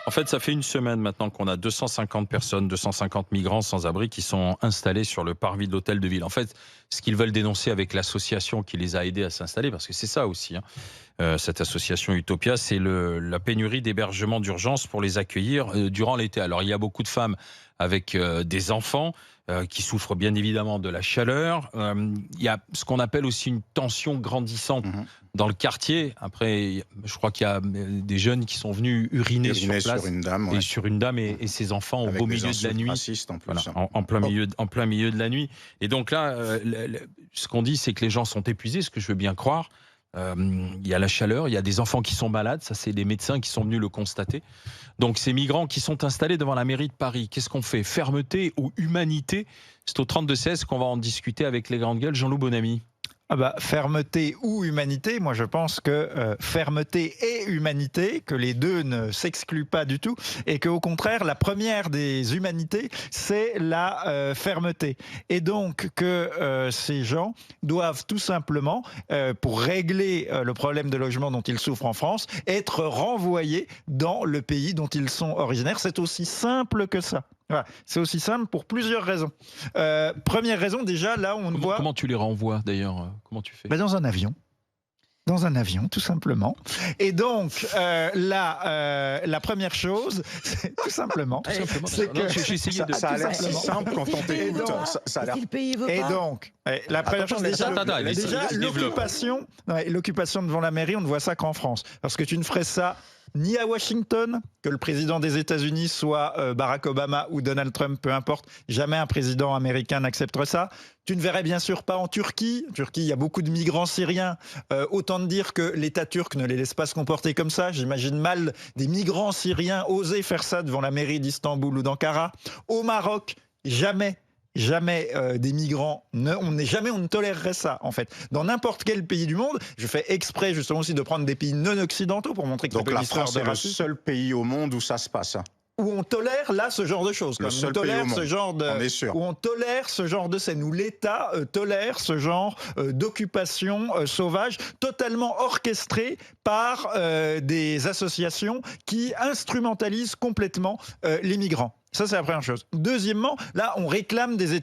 En fait, ça fait une semaine maintenant qu'on a 250 personnes, 250 migrants sans abri qui sont installés sur le parvis de l'hôtel de ville. En fait, ce qu'ils veulent dénoncer avec l'association qui les a aidés à s'installer, parce que c'est ça aussi, hein, cette association Utopia, c'est la pénurie d'hébergement d'urgence pour les accueillir durant l'été. Alors, il y a beaucoup de femmes avec des enfants qui souffrent bien évidemment de la chaleur. Il y a ce qu'on appelle aussi une tension grandissante dans le quartier. Après, je crois qu'il y a des jeunes qui sont venus uriner sur place sur une dame, et sur une dame et ses enfants au beau milieu de la nuit. Racistes en plus. Voilà, en plein milieu de la nuit. Et donc là, ce qu'on dit, c'est que les gens sont épuisés, ce que je veux bien croire. Il y a la chaleur, il y a des enfants qui sont malades, ça c'est les médecins qui sont venus le constater. Donc ces migrants qui sont installés devant la mairie de Paris, qu'est-ce qu'on fait? Fermeté ou humanité? C'est au 32-16 qu'on va en discuter avec les grandes gueules. Jean-Loup Bonamy. Ah bah, fermeté ou humanité, moi je pense que fermeté et humanité, que les deux ne s'excluent pas du tout, et qu'au contraire, la première des humanités, c'est la fermeté. Et donc que ces gens doivent tout simplement, pour régler le problème de logement dont ils souffrent en France, être renvoyés dans le pays dont ils sont originaires. C'est aussi simple que ça. Voilà. C'est aussi simple pour plusieurs raisons. Première raison, déjà, là, on voit... Comment tu les renvoies, d'ailleurs? Comment tu fais? Dans un avion. Dans un avion, tout simplement. Et donc, la première chose, c'est tout simplement... c'est que ça a l'air si simple quand on t'écoute. Ça a l'air... Et donc, la première chose, déjà l'occupation devant la mairie, on ne voit ça qu'en France. Parce que tu ne ferais ça ni à Washington, que le président des États-Unis soit Barack Obama ou Donald Trump, peu importe, jamais un président américain n'accepterait ça. Tu ne verrais bien sûr pas en Turquie. En Turquie, il y a beaucoup de migrants syriens. Autant de dire que l'État turc ne les laisse pas se comporter comme ça. J'imagine mal des migrants syriens oser faire ça devant la mairie d'Istanbul ou d'Ankara. Au Maroc, jamais des migrants, on ne tolérerait ça en fait. Dans n'importe quel pays du monde, je fais exprès justement aussi de prendre des pays non occidentaux pour montrer que donc la France est le seul pays au monde où ça se passe. Où on tolère là ce genre de choses, où on tolère ce genre de scène, où l'État tolère ce genre d'occupation sauvage, totalement orchestrée par des associations qui instrumentalisent complètement les migrants. Ça, c'est la première chose. Deuxièmement, là, on réclame des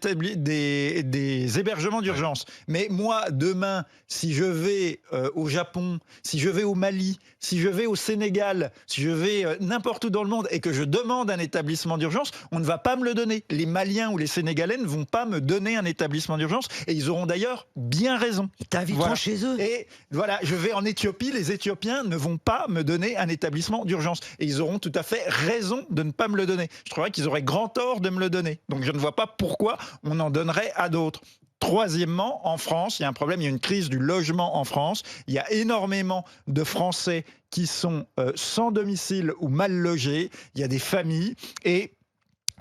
hébergements d'urgence. Mais moi, demain, si je vais au Japon, si je vais au Mali, si je vais au Sénégal, si je vais n'importe où dans le monde et que je demande un établissement d'urgence, on ne va pas me le donner. Les Maliens ou les Sénégalais ne vont pas me donner un établissement d'urgence et ils auront d'ailleurs bien raison. Ils t'inviteront chez eux. Et voilà, je vais en Éthiopie, les Éthiopiens ne vont pas me donner un établissement d'urgence. Et ils auront tout à fait raison de ne pas me le donner. Je trouverais qu'ils auraient grand tort de me le donner. Donc je ne vois pas pourquoi on en donnerait à d'autres. Troisièmement, en France, il y a un problème, il y a une crise du logement en France. Il y a énormément de Français qui sont sans domicile ou mal logés. Il y a des familles et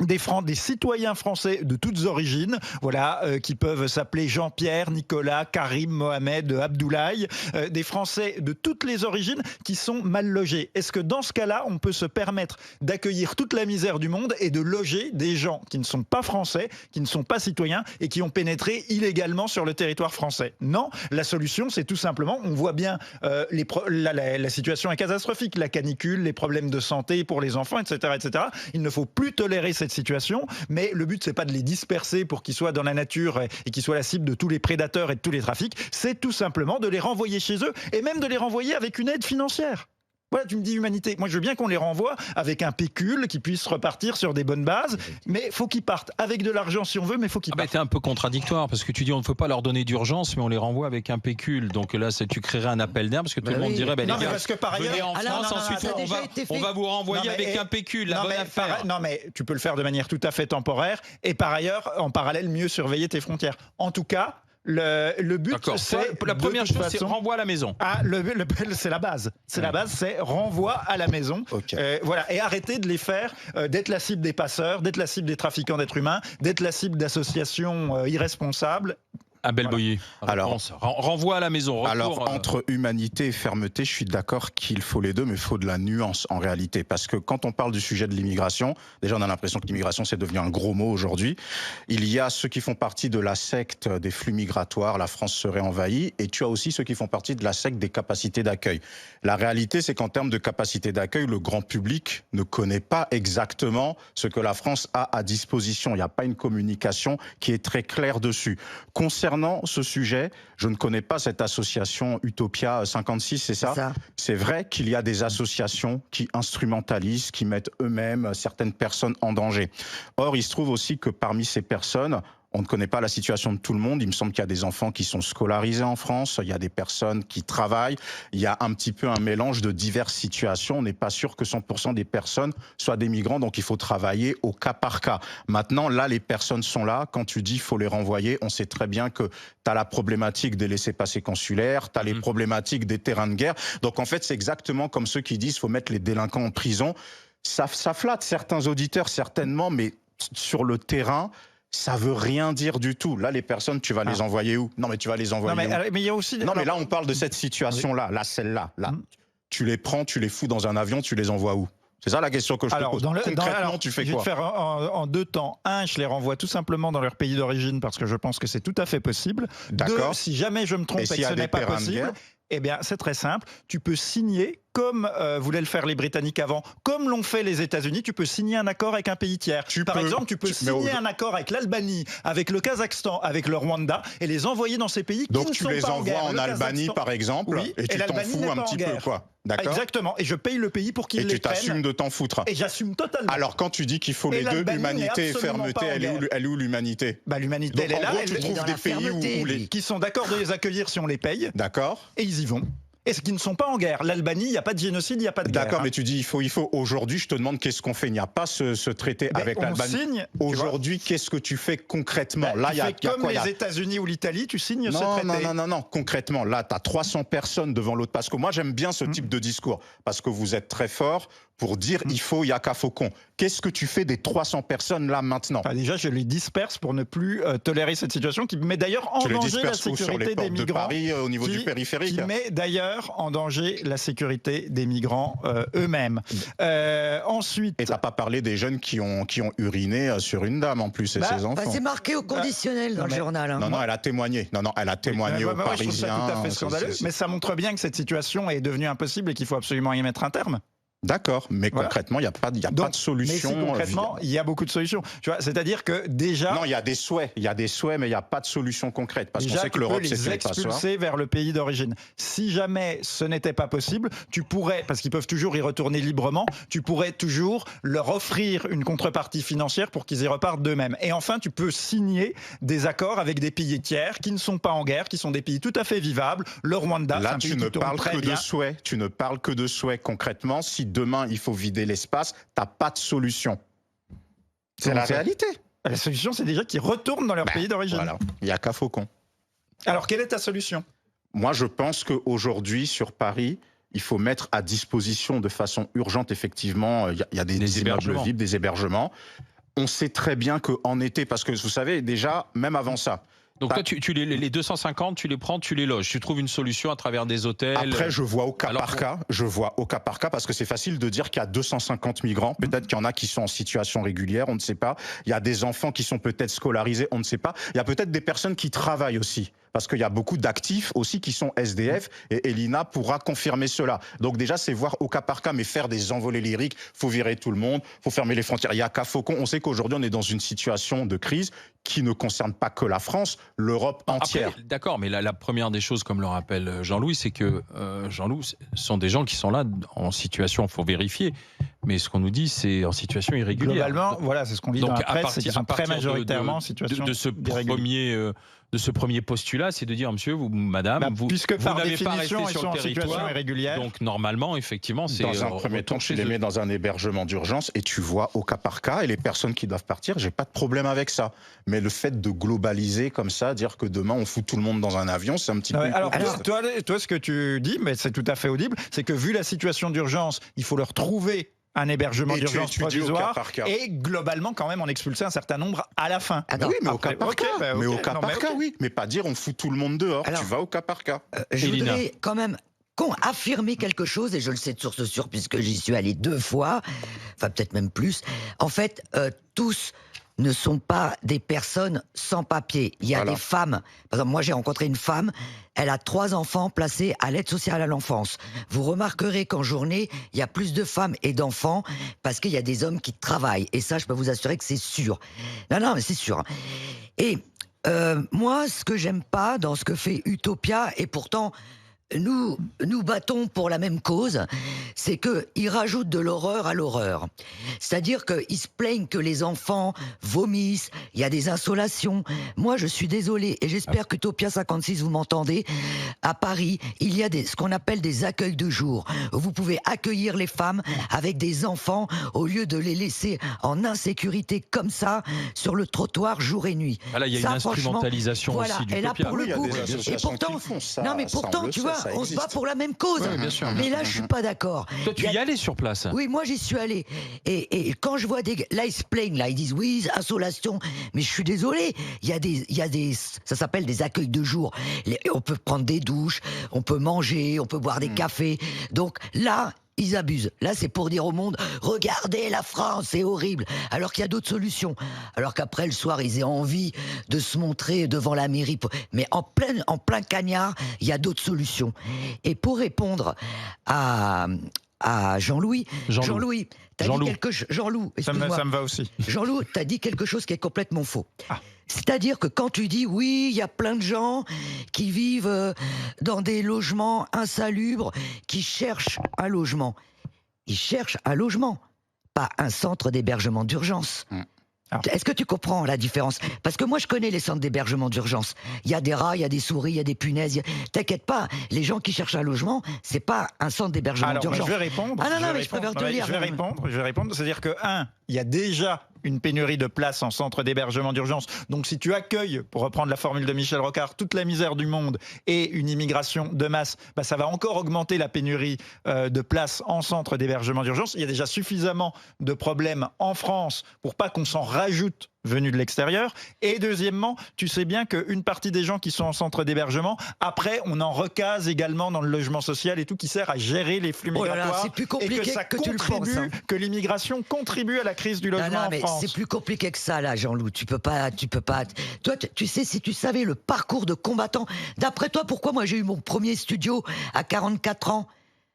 des citoyens français de toutes origines, voilà, qui peuvent s'appeler Jean-Pierre, Nicolas, Karim, Mohamed, Abdoulaye, des Français de toutes les origines qui sont mal logés. Est-ce que dans ce cas-là, on peut se permettre d'accueillir toute la misère du monde et de loger des gens qui ne sont pas français, qui ne sont pas citoyens et qui ont pénétré illégalement sur le territoire français? Non, la solution, c'est tout simplement, on voit bien la situation est catastrophique, la canicule, les problèmes de santé pour les enfants, etc., etc. Il ne faut plus tolérer cette situation, mais le but c'est pas de les disperser pour qu'ils soient dans la nature et qu'ils soient la cible de tous les prédateurs et de tous les trafics, c'est tout simplement de les renvoyer chez eux et même de les renvoyer avec une aide financière. Voilà, tu me dis humanité. Moi, je veux bien qu'on les renvoie avec un pécule, qui puissent repartir sur des bonnes bases, mais faut qu'ils partent avec de l'argent si on veut, mais faut qu'ils partent. T'es un peu contradictoire parce que tu dis on ne peut pas leur donner d'urgence, mais on les renvoie avec un pécule. Donc là, tu créerais un appel d'air parce que tout le monde dirait les gars, parce que par ailleurs, venez en France, ensuite on va vous renvoyer avec un pécule. La bonne affaire. Non, mais tu peux le faire de manière tout à fait temporaire et par ailleurs, en parallèle, mieux surveiller tes frontières. En tout cas, le but, c'est... La première chose, c'est renvoi à la maison. Ah, c'est la base. C'est la base, c'est renvoi à la maison. Okay. Voilà. Et arrêtez de les faire d'être la cible des passeurs, d'être la cible des trafiquants d'êtres humains, d'être la cible d'associations irresponsables. Abel Boyer, renvoi à la maison. Retour, alors, entre humanité et fermeté, je suis d'accord qu'il faut les deux, mais il faut de la nuance en réalité. Parce que quand on parle du sujet de l'immigration, déjà on a l'impression que l'immigration c'est devenu un gros mot aujourd'hui. Il y a ceux qui font partie de la secte des flux migratoires, la France serait envahie, et tu as aussi ceux qui font partie de la secte des capacités d'accueil. La réalité, c'est qu'en termes de capacité d'accueil, le grand public ne connaît pas exactement ce que la France a à disposition. Il n'y a pas une communication qui est très claire dessus. Concernant ce sujet, je ne connais pas cette association Utopia 56, c'est ça? C'est vrai qu'il y a des associations qui instrumentalisent, qui mettent eux-mêmes certaines personnes en danger. Or, il se trouve aussi que parmi ces personnes, on ne connaît pas la situation de tout le monde. Il me semble qu'il y a des enfants qui sont scolarisés en France, il y a des personnes qui travaillent, il y a un petit peu un mélange de diverses situations. On n'est pas sûr que 100% des personnes soient des migrants, donc il faut travailler au cas par cas. Maintenant, là, les personnes sont là. Quand tu dis qu'il faut les renvoyer, on sait très bien que tu as la problématique des laissez-passer consulaires, tu as les problématiques des terrains de guerre. Donc en fait, c'est exactement comme ceux qui disent qu'il faut mettre les délinquants en prison. Ça flatte certains auditeurs, certainement, mais sur le terrain, ça veut rien dire du tout. Là, les personnes, tu vas les envoyer où? Non, mais tu vas les envoyer où? Mais il y a aussi... Non, mais là, on parle de cette situation-là. Là, celle-là. Là. Tu les prends, tu les fous dans un avion, tu les envoies où? C'est ça la question que je te pose. Concrètement, tu fais quoi? Je vais te faire en deux temps. Un, je les renvoie tout simplement dans leur pays d'origine parce que je pense que c'est tout à fait possible. D'accord. Deux, si jamais je me trompe et que ce n'est pas possible, eh bien, c'est très simple. Tu peux signer, comme voulaient le faire les Britanniques avant, comme l'ont fait les États-Unis, tu peux signer un accord avec un pays tiers. Par exemple, tu peux signer un accord avec l'Albanie, avec le Kazakhstan, avec le Rwanda, et les envoyer dans ces pays qui ne sont pas en guerre. Donc tu les envoies en Albanie, par exemple, et tu t'en fous un petit peu, quoi. D'accord. Exactement. Et je paye le pays pour qu'ils les prennent. Et tu t'assumes de t'en foutre. Et j'assume totalement. Alors quand tu dis qu'il faut les deux, humanité et fermeté, elle est où l'humanité? L'humanité, elle est là. Tu trouves des pays qui sont d'accord de les accueillir si on les paye. D'accord. Et ils y vont. Et ce qui ne sont pas en guerre. L'Albanie, il n'y a pas de génocide, il n'y a pas de guerre. D'accord, mais tu dis il faut. Aujourd'hui, je te demande qu'est-ce qu'on fait. Il n'y a pas ce traité avec l'Albanie. Aujourd'hui, qu'est-ce que tu fais concrètement? Là, il y a comme les États-Unis ou l'Italie, tu signes ce traité. Non. Concrètement, là, tu as 300 personnes devant l'autre. Parce que moi, j'aime bien ce type de discours. Parce que vous êtes très fort pour dire il y a qu'à Faucon. Qu'est-ce que tu fais des 300 personnes là maintenant? Déjà, je les disperse pour ne plus tolérer cette situation qui met d'ailleurs en danger la sécurité des migrants. De Paris, au niveau du périphérique. Qui met d'ailleurs en danger la sécurité des migrants eux-mêmes. Ensuite. Et t'as pas parlé des jeunes qui ont uriné sur une dame en plus et ses enfants. C'est marqué au conditionnel dans le journal. Non, elle a témoigné. Elle a témoigné aux Parisiens. Je trouve ça tout à fait scandaleux. Mais ça montre bien que cette situation est devenue impossible et qu'il faut absolument y mettre un terme. D'accord, mais concrètement, il n'y a pas de solution. Mais concrètement, il y a beaucoup de solutions. Tu vois, c'est-à-dire que déjà... Non, il y a des souhaits, mais il n'y a pas de solution concrète. Parce qu'on sait que l'Europe, c'est fait expulser vers le pays d'origine. Si jamais ce n'était pas possible, tu pourrais, parce qu'ils peuvent toujours y retourner librement, tu pourrais toujours leur offrir une contrepartie financière pour qu'ils y repartent d'eux-mêmes. Et enfin, tu peux signer des accords avec des pays tiers qui ne sont pas en guerre, qui sont des pays tout à fait vivables. Le Rwanda, là, tu ne parles que de souhaits. Tu ne parles que de souhaits concrètement. Si demain, il faut vider l'espace, tu n'as pas de solution. C'est la réalité. La solution, c'est déjà qu'ils retournent dans leur pays d'origine. Voilà. Il n'y a qu'à Faucon. Alors, quelle est ta solution? Moi, je pense qu'aujourd'hui, sur Paris, il faut mettre à disposition de façon urgente, effectivement, il y a des immeubles vides, des hébergements. On sait très bien qu'en été, parce que vous savez, déjà, même avant ça, donc toi, les 250, tu les prends, tu les loges. Tu trouves une solution à travers des hôtels. Après, je vois au cas par cas. Je vois au cas par cas parce que c'est facile de dire qu'il y a 250 migrants. Peut-être qu'il y en a qui sont en situation régulière, on ne sait pas. Il y a des enfants qui sont peut-être scolarisés, on ne sait pas. Il y a peut-être des personnes qui travaillent aussi. Parce qu'il y a beaucoup d'actifs aussi qui sont SDF et Elina pourra confirmer cela. Donc déjà, c'est voir au cas par cas, mais faire des envolées lyriques, faut virer tout le monde, faut fermer les frontières. Il y a qu'à Faucon. On sait qu'aujourd'hui, on est dans une situation de crise qui ne concerne pas que la France, l'Europe entière. D'accord, mais la première des choses, comme le rappelle Jean-Louis, c'est que Jean-Louis, ce sont des gens qui sont là en situation, il faut vérifier, mais ce qu'on nous dit, c'est en situation irrégulière. Globalement, voilà, c'est ce qu'on lit dans la presse, c'est qu'ils sont très majoritairement en situation de ce premier postulat, c'est de dire, monsieur, vous, madame, vous n'avez pas resté sur le territoire irrégulière. Donc normalement, effectivement, c'est... Dans un premier temps, tu les mets dans un hébergement d'urgence et tu vois au cas par cas, et les personnes qui doivent partir, j'ai pas de problème avec ça. Mais le fait de globaliser comme ça, dire que demain on fout tout le monde dans un avion, c'est un petit peu... Alors toi, ce que tu dis, mais c'est tout à fait audible, c'est que vu la situation d'urgence, il faut leur trouver un hébergement Et tu d'urgence étudies au cas provisoire par cas. et globalement quand même en expulser un certain nombre à la fin. Bah oui, mais au Après, cas par ok, cas. bah Mais ok. au cas Non, par mais cas, ok. oui. Mais pas dire on fout tout le monde dehors. Alors, tu vas au cas par cas. Je Elina. voudrais quand même affirmer quelque chose, et je le sais de source sûre puisque j'y suis allé 2 fois, enfin peut-être même plus. En fait, tous ne sont pas des personnes sans papier. Il y a Voilà. des femmes. Par exemple, moi j'ai rencontré une femme, elle a 3 enfants placés à l'aide sociale à l'enfance. Vous remarquerez qu'en journée, il y a plus de femmes et d'enfants parce qu'il y a des hommes qui travaillent. Et ça, je peux vous assurer que c'est sûr. Non, mais c'est sûr. Et moi, ce que j'aime pas dans ce que fait Utopia, et pourtant nous battons pour la même cause, c'est qu'ils rajoutent de l'horreur à l'horreur. C'est-à-dire qu'ils se plaignent que les enfants vomissent, il y a des insolations. Moi, je suis désolée, et j'espère qu'Utopia 56, vous m'entendez, à Paris, il y a ce qu'on appelle des accueils de jour. Vous pouvez accueillir les femmes avec des enfants au lieu de les laisser en insécurité comme ça, sur le trottoir jour et nuit. Ah là, il y a Ça, une franchement, instrumentalisation voilà. aussi Et là, d'Utopia. pour le Oui, il y a coup, des et associations pourtant, qui font ça. non mais Ça, pourtant, on le tu sait, vois, ça on se bat existe. pour la même cause. Oui, bien sûr. Mais là, je suis pas d'accord. Toi, tu y allais sur place. Oui, moi j'y suis allé. Et quand je vois là ils se plaignent, là ils disent oui, insolation. Mais je suis désolé, il y a des, ça s'appelle des accueils de jour. On peut prendre des douches, on peut manger, on peut boire des cafés. Donc là, ils abusent. Là, c'est pour dire au monde, regardez la France, c'est horrible. Alors qu'il y a d'autres solutions. Alors qu'après, le soir, ils aient envie de se montrer devant la mairie. Mais en plein cagnard, il y a d'autres solutions. Et pour répondre à Jean-Louis, t'as dit quelque chose. Jean-Loup, Ça excuse-moi. me va aussi. Jean-Loup, t'as dit quelque chose qui est complètement faux. Ah. C'est-à-dire que quand tu dis oui, il y a plein de gens qui vivent dans des logements insalubres, qui cherchent un logement. Ils cherchent un logement, pas un centre d'hébergement d'urgence. Alors. Est-ce que tu comprends la différence? Parce que moi, je connais les centres d'hébergement d'urgence. Il y a des rats, il y a des souris, il y a des punaises. T'inquiète pas, les gens qui cherchent un logement, c'est pas un centre d'hébergement Alors, d'urgence. je vais répondre. Ah non, mais je préfère te Ouais, lire. Je vais répondre. C'est-à-dire que, il y a déjà une pénurie de places en centre d'hébergement d'urgence. Donc, si tu accueilles, pour reprendre la formule de Michel Rocard, toute la misère du monde et une immigration de masse, bah, ça va encore augmenter la pénurie de places en centre d'hébergement d'urgence. Il y a déjà suffisamment de problèmes en France pour pas qu'on s'en rajoute venus de l'extérieur. Et deuxièmement, tu sais bien qu'une partie des gens qui sont en centre d'hébergement, après, on en recase également dans le logement social et tout, qui sert à gérer les flux Oh là là, migratoires. c'est plus et compliqué que ça que tu le penses, hein. que l'immigration contribue à la crise du logement Non, en mais France. c'est plus compliqué que ça, là, Jean-Loup. Tu peux pas. Toi, tu sais, si tu savais le parcours de combattant. D'après toi, pourquoi moi j'ai eu mon premier studio à 44 ans?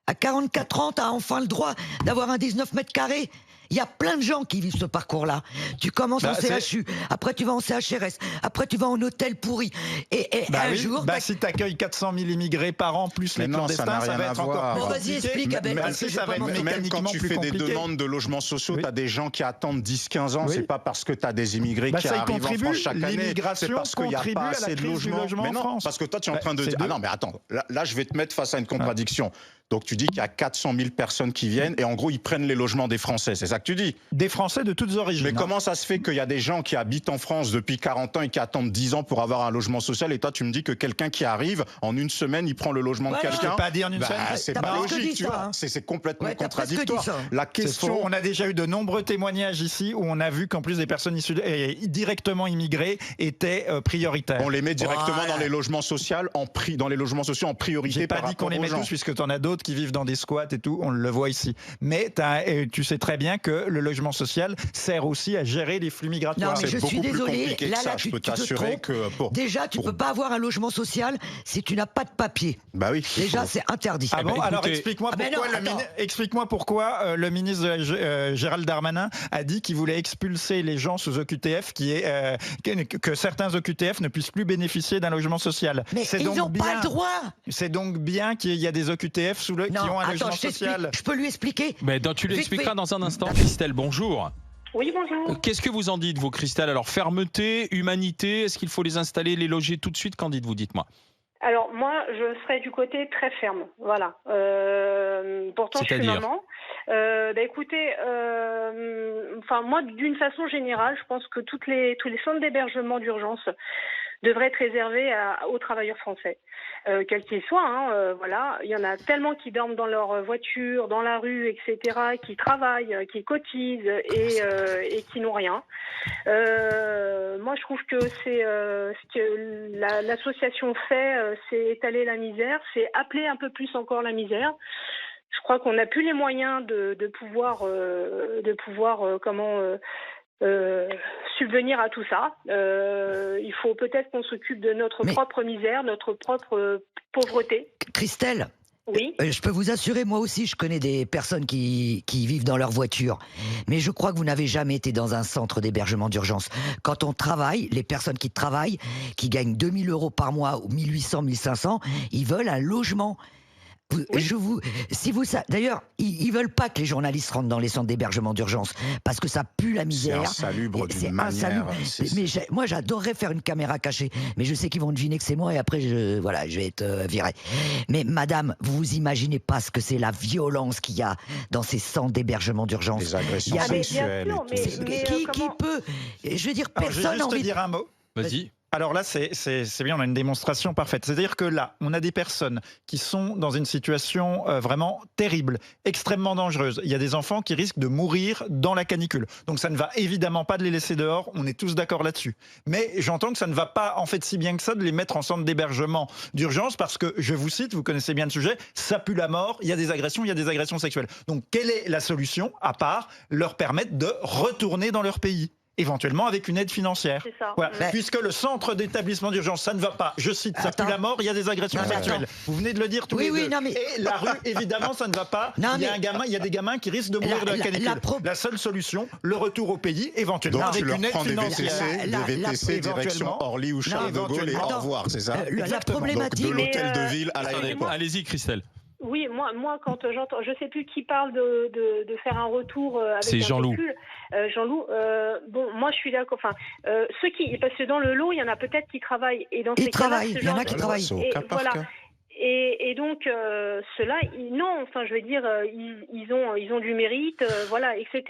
À 44 ans, t'as enfin le droit d'avoir un 19 mètres carrés. Il y a plein de gens qui vivent ce parcours-là. Tu commences en CHU, après tu vas en CHRS, après tu vas en hôtel pourri. Et un jour... si tu accueilles 400 000 immigrés par an, plus les clandestins, ça va être encore... Bon, vas-y, explique, Abel, parce que ça va être Même quand tu fais des demandes de logements sociaux, tu as des gens qui attendent 10-15 ans. C'est pas parce que tu as des immigrés qui arrivent en France chaque année. C'est parce qu'il n'y a pas assez de logements. Mais non, parce que toi, tu es en train de dire... Ah non, mais attends, là, je vais te mettre face à une contradiction. Donc tu dis qu'il y a 400 000 personnes qui viennent et en gros, ils prennent les logements des Français. C'est ça que tu dis? Des Français de toutes origines. Mais comment ça se fait qu'il y a des gens qui habitent en France depuis 40 ans et qui attendent 10 ans pour avoir un logement social et toi, tu me dis que quelqu'un qui arrive, en une semaine, il prend le logement de quelqu'un? Je ne peux pas dire en une semaine. C'est pas logique, tu vois. C'est complètement contradictoire. La question... On a déjà eu de nombreux témoignages ici où on a vu qu'en plus des personnes issues directement immigrées étaient prioritaires. On les met directement dans les logements sociaux dans les logements sociaux en priorité. J'ai pas dit qu'on les met tous, puisque tu en as d'autres qui vivent dans des squats et tout, on le voit ici. Mais tu sais très bien que le logement social sert aussi à gérer les flux migratoires. Non, mais je suis désolé, là, je peux t'assurer que... Déjà, tu peux pas avoir un logement social si tu n'as pas de papier. Bah oui. Déjà, c'est interdit. Ah bon, alors écoutez... explique-moi pourquoi le ministre Gérald Darmanin a dit qu'il voulait expulser les gens sous OQTF, que certains OQTF ne puissent plus bénéficier d'un logement social. Mais ils n'ont pas le droit. C'est donc bien qu'il y a des OQTF qui ont un logement social. Je peux lui expliquer. Mais tu lui expliqueras dans un instant. Christelle, bonjour. Oui, bonjour. Qu'est-ce que vous en dites, vous, Christelle? Alors, fermeté, humanité, est-ce qu'il faut les installer, les loger tout de suite? Qu'en dites-vous? Dites-moi. Alors, moi, je serais du côté très ferme. Voilà. Pourtant, je suis maman. Écoutez, moi, d'une façon générale, je pense que tous les centres d'hébergement d'urgence devrait être réservé aux travailleurs français, quels qu'ils soient. Voilà, il y en a tellement qui dorment dans leur voiture, dans la rue, etc., qui travaillent, qui cotisent et qui n'ont rien. Moi, je trouve que c'est ce que l'association fait, c'est étaler la misère, c'est appeler un peu plus encore la misère. Je crois qu'on n'a plus les moyens de pouvoir subvenir à tout ça. Il faut peut-être qu'on s'occupe de notre propre misère, notre propre pauvreté. Christelle, oui. Je peux vous assurer, moi aussi, je connais des personnes qui vivent dans leur voiture. Mais je crois que vous n'avez jamais été dans un centre d'hébergement d'urgence. Quand on travaille, les personnes qui travaillent, qui gagnent 2 000 € par mois ou 1 800, 1 500, ils veulent un logement. Oui. D'ailleurs, ils veulent pas que les journalistes rentrent dans les centres d'hébergement d'urgence parce que ça pue la misère. C'est insalubre d'une manière. manière. Moi, j'adorerais faire une caméra cachée, mais je sais qu'ils vont deviner que c'est moi et après, je vais être viré. Mais madame, vous imaginez pas ce que c'est la violence qu'il y a dans ces centres d'hébergement d'urgence. Les agressions sexuelles. Qui peut? Je veux dire, personne n'a envie. Je vais juste te dire un mot. Vas-y. Alors là, c'est bien, on a une démonstration parfaite. C'est-à-dire que là, on a des personnes qui sont dans une situation vraiment terrible, extrêmement dangereuse. Il y a des enfants qui risquent de mourir dans la canicule. Donc ça ne va évidemment pas de les laisser dehors, on est tous d'accord là-dessus. Mais j'entends que ça ne va pas en fait si bien que ça de les mettre en centre d'hébergement d'urgence parce que, je vous cite, vous connaissez bien le sujet, ça pue la mort, il y a des agressions sexuelles. Donc quelle est la solution à part leur permettre de retourner dans leur pays ? Éventuellement avec une aide financière. C'est ça. Voilà. Puisque le centre d'établissement d'urgence, ça ne va pas. Je cite, ça pue la mort, il y a des agressions sexuelles. Vous venez de le dire tous les deux. Et la rue, évidemment, ça ne va pas. Il y a des gamins qui risquent de mourir de la canicule. La seule solution, le retour au pays, éventuellement donc, avec une aide financière. Des VTC direction Orly ou Charles de Gaulle et au revoir, c'est ça? La problématique. Donc, de l'hôtel de ville à l'aéroport. Allez-y, Christelle. Oui, moi, quand j'entends, je sais plus qui parle de faire un retour avec c'est Jean-Loup. Jean-Loup, bon, moi je suis d'accord. Enfin, parce que dans le lot, il y en a peut-être qui travaillent et dans ces cas-là, il y en a qui travaillent. Et voilà. Et donc ceux-là, non, enfin je veux dire, ils ont du mérite, voilà, etc.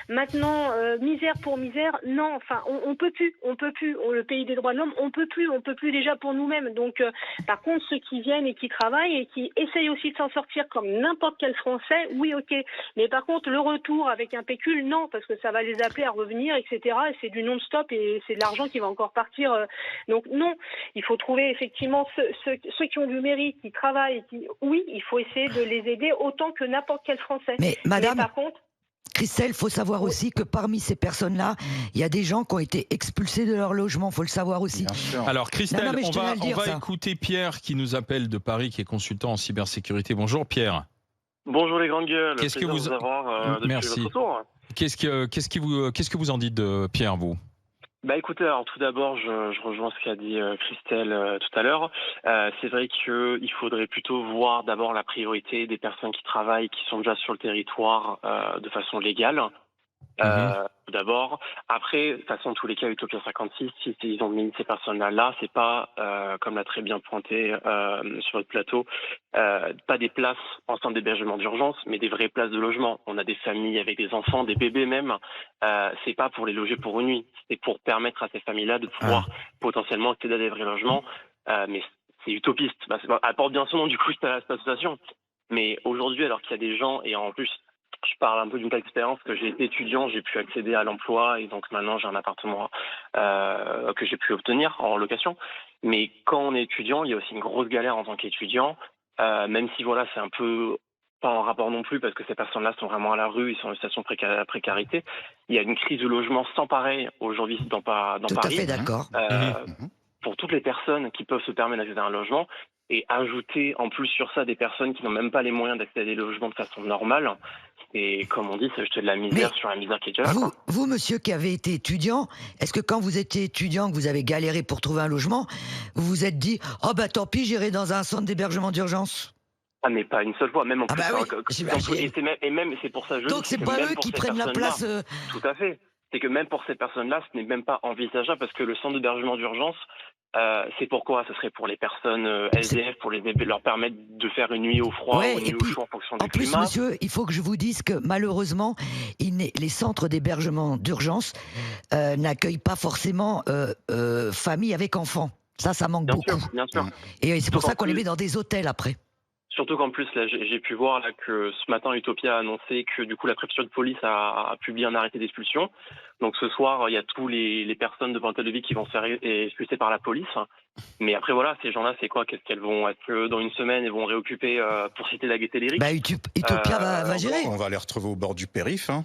Maintenant, misère pour misère, non, enfin on peut plus, le pays des droits de l'homme, on peut plus déjà pour nous-mêmes. Donc par contre ceux qui viennent et qui travaillent et qui essayent aussi de s'en sortir comme n'importe quel Français, oui, ok. Mais par contre le retour avec un pécule, non, parce que ça va les appeler à revenir, etc. Et c'est du non-stop et c'est de l'argent qui va encore partir. Donc non, il faut trouver effectivement ceux qui ont du mérite, qui travaillent, oui, il faut essayer de les aider autant que n'importe quel Français. Mais madame, par contre, Christelle, il faut savoir aussi que parmi ces personnes-là, il y a des gens qui ont été expulsés de leur logement, il faut le savoir aussi. Alors Christelle, on va écouter Pierre qui nous appelle de Paris, qui est consultant en cybersécurité. Bonjour Pierre. Bonjour les grandes gueules. Qu'est-ce que vous Merci. Qu'est-ce que vous en dites de Pierre, vous? Bah écoutez, alors tout d'abord, je rejoins ce qu'a dit Christelle tout à l'heure. C'est vrai qu'il faudrait plutôt voir d'abord la priorité des personnes qui travaillent, qui sont déjà sur le territoire de façon légale. Tout d'abord. Après, de toute façon, tous les cas, Utopia 56, si ils ont mis ces personnes-là, c'est pas, comme l'a très bien pointé sur votre plateau, pas des places en centre d'hébergement d'urgence, mais des vraies places de logement. On a des familles avec des enfants, des bébés même. C'est pas pour les loger pour une nuit, c'est pour permettre à ces familles-là de pouvoir potentiellement accéder à des vrais logements. Mais c'est utopiste. Ça apporte bien son nom, du coup, cette association. Mais aujourd'hui, alors qu'il y a des gens, et en plus, je parle un peu d'une expérience que j'ai été étudiant, j'ai pu accéder à l'emploi et donc maintenant j'ai un appartement que j'ai pu obtenir en location. Mais quand on est étudiant, il y a aussi une grosse galère en tant qu'étudiant, même si voilà c'est un peu pas en rapport non plus parce que ces personnes-là sont vraiment à la rue, ils sont en situation de précarité. Il y a une crise de logement sans pareil aujourd'hui dans Paris. Tout à fait d'accord. Pour toutes les personnes qui peuvent se permettre d'accéder à un logement et ajouter en plus sur ça des personnes qui n'ont même pas les moyens d'accéder à des logements de façon normale. Et comme on dit, c'est jeter de la misère sur la misère qui est déjà là. Vous, monsieur, qui avez été étudiant, est-ce que quand vous étiez étudiant, que vous avez galéré pour trouver un logement, vous vous êtes dit « Oh bah tant pis, j'irai dans un centre d'hébergement d'urgence » ? Ah mais pas une seule fois, même en plus. Oui, et même c'est pour ça que je donc dis c'est que pas même eux pour qui ces prennent la place. Tout à fait. C'est que même pour ces personnes-là, ce n'est même pas envisageable parce que le centre d'hébergement d'urgence, c'est pourquoi ce serait pour les personnes SDF, pour leur permettre de faire une nuit au froid ou une nuit au chaud en fonction du climat. En plus, monsieur, il faut que je vous dise que malheureusement, les centres d'hébergement d'urgence n'accueillent pas forcément familles avec enfants. Ça manque Bien beaucoup. sûr, bien sûr. Et c'est pour D'autant ça qu'on les plus- met dans des hôtels après. Surtout qu'en plus, là, j'ai pu voir là, que ce matin, Utopia a annoncé que du coup, la préfecture de police a publié un arrêté d'expulsion. Donc ce soir, il y a tous les personnes devant l'hôtel de ville qui vont se faire expulser par la police. Mais après, voilà, ces gens-là, c'est quoi? Qu'est-ce qu'elles vont... Est-ce que dans une semaine, elles vont réoccuper, pour citer la Gaîté Lyrique? Utopia va gérer. On va les retrouver au bord du périph'. Hein.